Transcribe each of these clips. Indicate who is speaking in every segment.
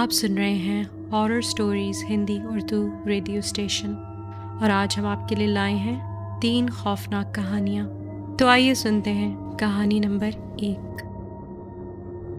Speaker 1: آپ سن رہے ہیں horror stories Hindi Urdu radio station, اور آج ہم آپ کے لیے لائے ہیں 3 خوفناک کہانیاں۔ تو آئیے سنتے ہیں کہانی نمبر 1۔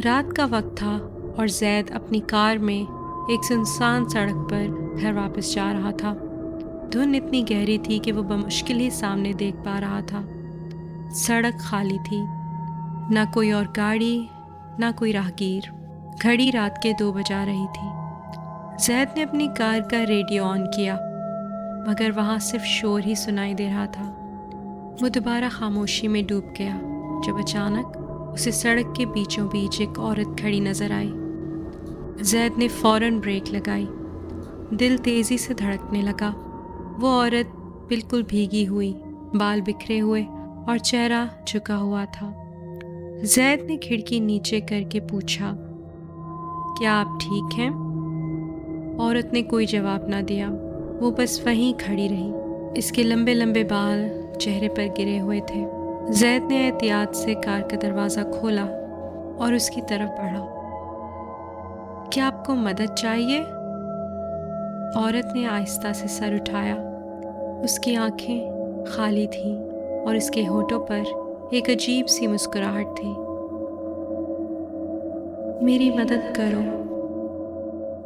Speaker 1: رات کا وقت تھا اور زید اپنی کار میں ایک سنسان سڑک پر گھر واپس جا رہا تھا۔ دھند اتنی گہری تھی کہ وہ بمشکل ہی سامنے دیکھ پا رہا تھا۔ سڑک خالی تھی، نہ کوئی اور گاڑی نہ کوئی راہگیر۔ گھڑی رات کے 2 بجا رہی تھی۔ زید نے اپنی کار کا ریڈیو آن کیا، مگر وہاں صرف شور ہی سنائی دے رہا تھا۔ وہ دوبارہ خاموشی میں ڈوب گیا جب اچانک اسے سڑک کے بیچوں بیچ ایک عورت کھڑی نظر آئی۔ زید نے فوراً بریک لگائی۔ دل تیزی سے دھڑکنے لگا۔ وہ عورت بالکل بھیگی ہوئی، بال بکھرے ہوئے اور چہرہ جھکا ہوا تھا۔ زید نے کھڑکی نیچے کر کے پوچھا، کیا آپ ٹھیک ہیں؟ عورت نے کوئی جواب نہ دیا، وہ بس وہیں کھڑی رہی۔ اس کے لمبے لمبے بال چہرے پر گرے ہوئے تھے۔ زید نے احتیاط سے کار کا دروازہ کھولا اور اس کی طرف بڑھا۔ کیا آپ کو مدد چاہیے؟ عورت نے آہستہ سے سر اٹھایا۔ اس کی آنکھیں خالی تھیں اور اس کے ہونٹوں پر ایک عجیب سی مسکراہٹ تھی۔ میری مدد کرو،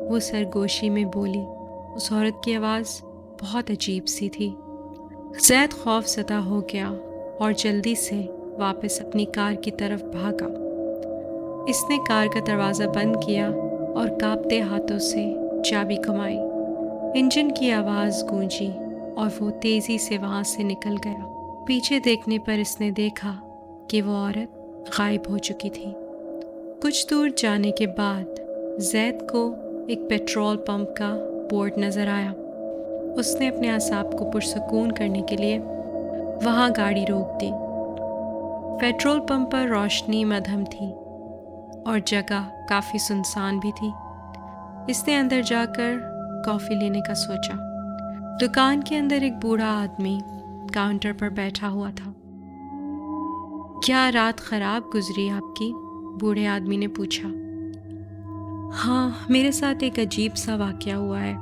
Speaker 1: وہ سرگوشی میں بولی۔ اس عورت کی آواز بہت عجیب سی تھی۔ زید خوف زدہ ہو گیا اور جلدی سے واپس اپنی کار کی طرف بھاگا۔ اس نے کار کا دروازہ بند کیا اور کانپتے ہاتھوں سے چابی گھمائی۔ انجن کی آواز گونجی اور وہ تیزی سے وہاں سے نکل گیا۔ پیچھے دیکھنے پر اس نے دیکھا کہ وہ عورت غائب ہو چکی تھی۔ کچھ دور جانے کے بعد زید کو ایک پیٹرول پمپ کا بورڈ نظر آیا۔ اس نے اپنے اعصاب کو پرسکون کرنے کے لیے وہاں گاڑی روک دی۔ پیٹرول پمپ پر روشنی مدھم تھی اور جگہ کافی سنسان بھی تھی۔ اس نے اندر جا کر کافی لینے کا سوچا۔ دکان کے اندر ایک بوڑھا آدمی کاؤنٹر پر بیٹھا ہوا تھا۔ کیا رات خراب گزری آپ کی؟ بوڑھے آدمی نے پوچھا۔ ہاں، میرے ساتھ ایک عجیب سا واقعہ ہوا ہے۔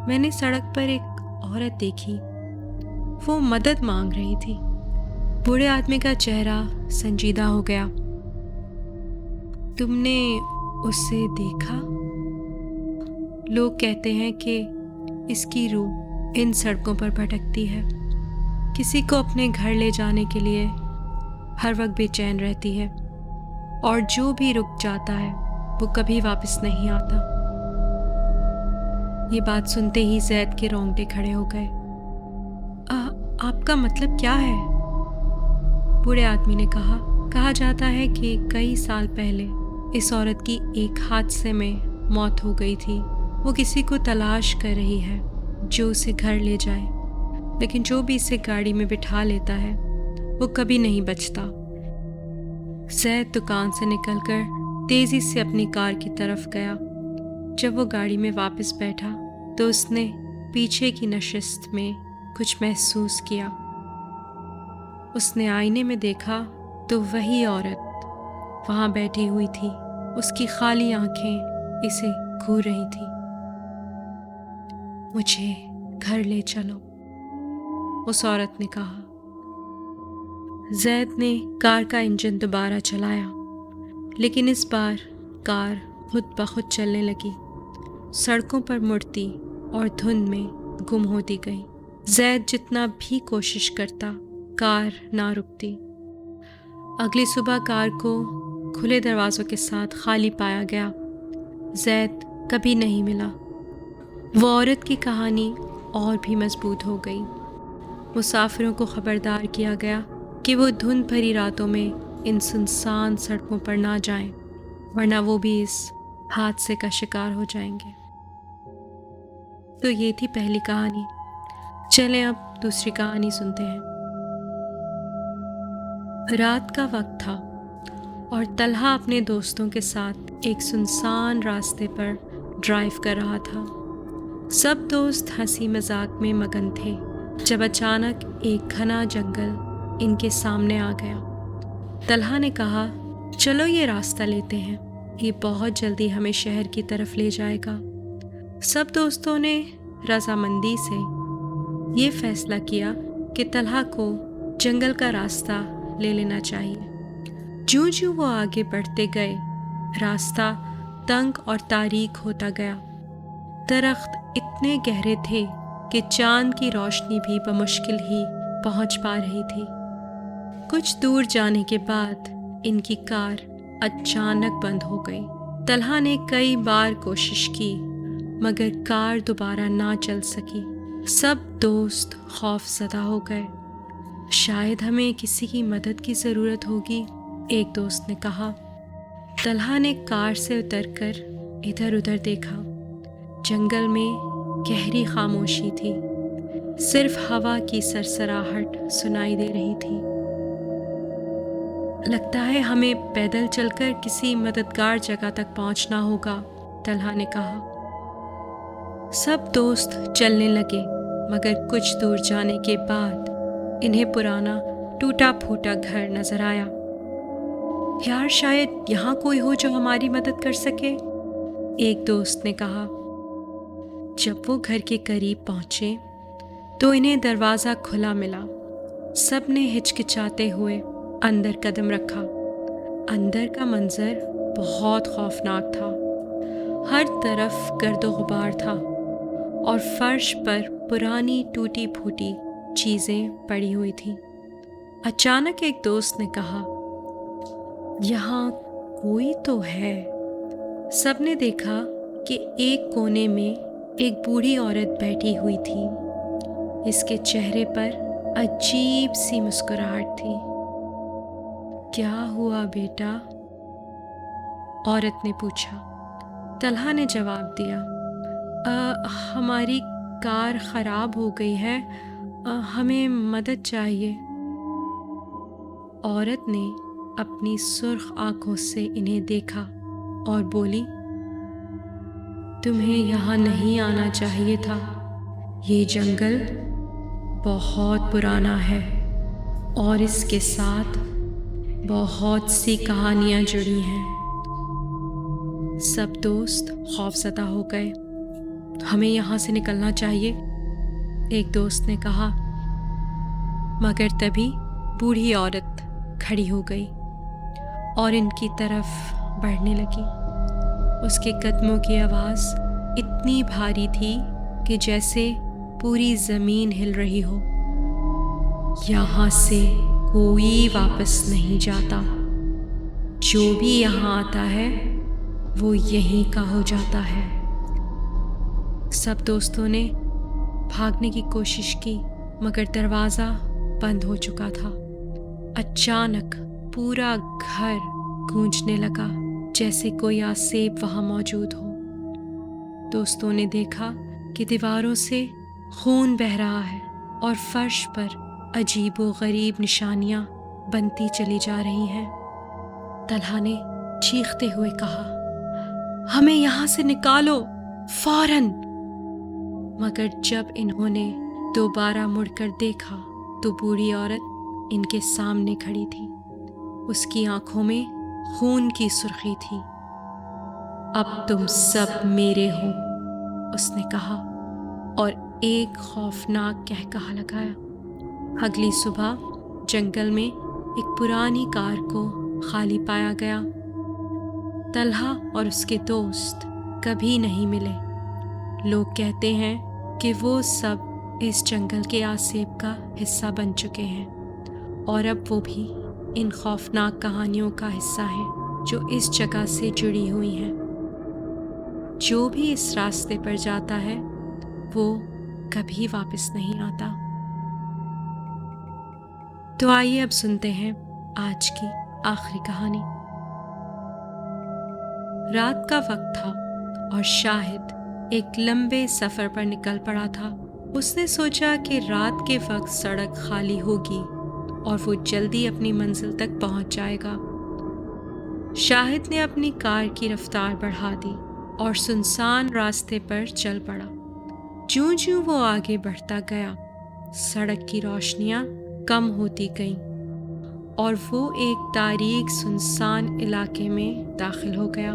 Speaker 1: میں نے سڑک پر ایک عورت دیکھی، وہ مدد مانگ رہی تھی۔ بوڑھے آدمی کا چہرہ سنجیدہ ہو گیا۔ تم نے اسے دیکھا؟ لوگ کہتے ہیں کہ اس کی روح ان سڑکوں پر بھٹکتی ہے، کسی کو اپنے گھر لے جانے کے لیے ہر وقت بے چین رہتی ہے، اور جو بھی رک جاتا ہے وہ کبھی واپس نہیں آتا۔ یہ بات سنتے ہی زید کے رونگٹے کھڑے ہو گئے۔ آپ کا مطلب کیا ہے؟ بوڑھے آدمی نے کہا جاتا ہے کہ کئی سال پہلے اس عورت کی ایک حادثے میں موت ہو گئی تھی۔ وہ کسی کو تلاش کر رہی ہے جو اسے گھر لے جائے، لیکن جو بھی اسے گاڑی میں بٹھا لیتا ہے وہ کبھی نہیں بچتا۔ زید دکان سے نکل کر تیزی سے اپنی کار کی طرف گیا۔ جب وہ گاڑی میں واپس بیٹھا تو اس نے پیچھے کی نشست میں کچھ محسوس کیا۔ اس نے آئینے میں دیکھا تو وہی عورت وہاں بیٹھی ہوئی تھی۔ اس کی خالی آنکھیں اسے گھور رہی تھیں۔ مجھے گھر لے چلو، اس عورت نے کہا۔ زید نے کار کا انجن دوبارہ چلایا، لیکن اس بار کار خود بخود چلنے لگی، سڑکوں پر مڑتی اور دھند میں گم ہوتی گئی۔ زید جتنا بھی کوشش کرتا، کار نہ رکتی۔ اگلی صبح کار کو کھلے دروازوں کے ساتھ خالی پایا گیا۔ زید کبھی نہیں ملا۔ وہ عورت کی کہانی اور بھی مضبوط ہو گئی۔ مسافروں کو خبردار کیا گیا کہ وہ دھند بھری راتوں میں ان سنسان سڑکوں پر نہ جائیں، ورنہ وہ بھی اس حادثے کا شکار ہو جائیں گے۔ تو یہ تھی پہلی کہانی۔ چلیں اب دوسری کہانی سنتے ہیں۔ رات کا وقت تھا اور طلحہ اپنے دوستوں کے ساتھ ایک سنسان راستے پر ڈرائیو کر رہا تھا۔ سب دوست ہنسی مذاق میں مگن تھے جب اچانک ایک گھنا جنگل ان کے سامنے آ گیا۔ طلحہ نے کہا، چلو یہ راستہ لیتے ہیں۔ یہ بہت جلدی ہمیں شہر کی طرف لے جائے گا۔ سب دوستوں نے رضامندی سے یہ فیصلہ کیا کہ طلحہ کو جنگل کا راستہ لے لینا چاہیے۔ جوں جوں وہ آگے بڑھتے گئے، راستہ تنگ اور تاریک ہوتا گیا۔ درخت اتنے گہرے تھے کہ چاند کی روشنی بھی بمشکل ہی پہنچ پا رہی تھی۔ کچھ دور جانے کے بعد ان کی کار اچانک بند ہو گئی۔ طلحہ نے کئی بار کوشش کی مگر کار دوبارہ نہ چل سکی۔ سب دوست خوف زدہ ہو گئے۔ شاید ہمیں کسی کی مدد کی ضرورت ہوگی، ایک دوست نے کہا۔ طلحہ نے کار سے اتر کر ادھر ادھر دیکھا۔ جنگل میں گہری خاموشی تھی، صرف ہوا کی سرسراہٹ سنائی دے رہی تھی۔ لگتا ہے ہمیں پیدل چل کر کسی مددگار جگہ تک پہنچنا ہوگا، طلحہ نے کہا۔ سب دوست چلنے لگے مگر کچھ دور جانے کے بعد انہیں پرانا ٹوٹا پھوٹا گھر نظر آیا۔ یار شاید یہاں کوئی ہو جو ہماری مدد کر سکے، ایک دوست نے کہا۔ جب وہ گھر کے قریب پہنچے تو انہیں دروازہ کھلا ملا۔ سب نے ہچکچاتے ہوئے اندر قدم رکھا۔ اندر کا منظر بہت خوفناک تھا۔ ہر طرف گرد و غبار تھا اور فرش پر پرانی ٹوٹی پھوٹی چیزیں پڑی ہوئی تھیں۔ اچانک ایک دوست نے کہا، یہاں کوئی تو ہے۔ سب نے دیکھا کہ ایک کونے میں ایک بوڑھی عورت بیٹھی ہوئی تھی۔ اس کے چہرے پر عجیب سی مسکراہٹ تھی۔ کیا ہوا بیٹا؟ عورت نے پوچھا۔ طلحہ نے جواب دیا، ہماری کار خراب ہو گئی ہے، ہمیں مدد چاہیے۔ عورت نے اپنی سرخ آنکھوں سے انہیں دیکھا اور بولی، تمہیں یہاں نہیں آنا چاہیے تھا۔ یہ جنگل بہت پرانا ہے اور اس کے ساتھ بہت سی کہانیاں جڑی ہیں۔ سب دوست خوفزدہ ہو گئے۔ ہمیں یہاں سے نکلنا چاہیے، ایک دوست نے کہا۔ مگر تبھی بوڑھی عورت کھڑی ہو گئی اور ان کی طرف بڑھنے لگی۔ اس کے قدموں کی آواز اتنی بھاری تھی کہ جیسے پوری زمین ہل رہی ہو۔ یہاں سے کوئی واپس نہیں جاتا، جو بھی یہاں آتا ہے وہ یہیں کا ہو جاتا ہے۔ سب دوستوں نے بھاگنے کی کوشش کی مگر دروازہ بند ہو چکا تھا۔ اچانک پورا گھر گونجنے لگا جیسے کوئی آسیب وہاں موجود ہو۔ دوستوں نے دیکھا کہ دیواروں سے خون بہہ رہا ہے اور فرش پر عجیب و غریب نشانیاں بنتی چلی جا رہی ہیں۔ طلحہ نے چیختے ہوئے کہا، ہمیں یہاں سے نکالو فوراً! مگر جب انہوں نے دوبارہ مڑ کر دیکھا تو بوڑھی عورت ان کے سامنے کھڑی تھی۔ اس کی آنکھوں میں خون کی سرخی تھی۔ اب تم سب میرے ہو، اس نے کہا اور ایک خوفناک قہقہہ لگایا۔ اگلی صبح جنگل میں ایک پرانی کار کو خالی پایا گیا۔ طلحہ اور اس کے دوست کبھی نہیں ملے۔ لوگ کہتے ہیں کہ وہ سب اس جنگل کے آسیب کا حصہ بن چکے ہیں اور اب وہ بھی ان خوفناک کہانیوں کا حصہ ہیں جو اس جگہ سے جڑی ہوئی ہیں۔ جو بھی اس راستے پر جاتا ہے وہ کبھی واپس نہیں آتا۔ تو آئیے اب سنتے ہیں آج کی آخری کہانی۔ رات کا وقت تھا اور شاہد ایک لمبے سفر پر نکل پڑا تھا۔ اس نے سوچا کہ رات کے وقت سڑک خالی ہوگی اور وہ جلدی اپنی منزل تک پہنچ جائے گا۔ شاہد نے اپنی کار کی رفتار بڑھا دی اور سنسان راستے پر چل پڑا۔ جوں جوں وہ آگے بڑھتا گیا، سڑک کی روشنیاں کم ہوتی گئیں اور وہ ایک تاریک سنسان علاقے میں داخل ہو گیا۔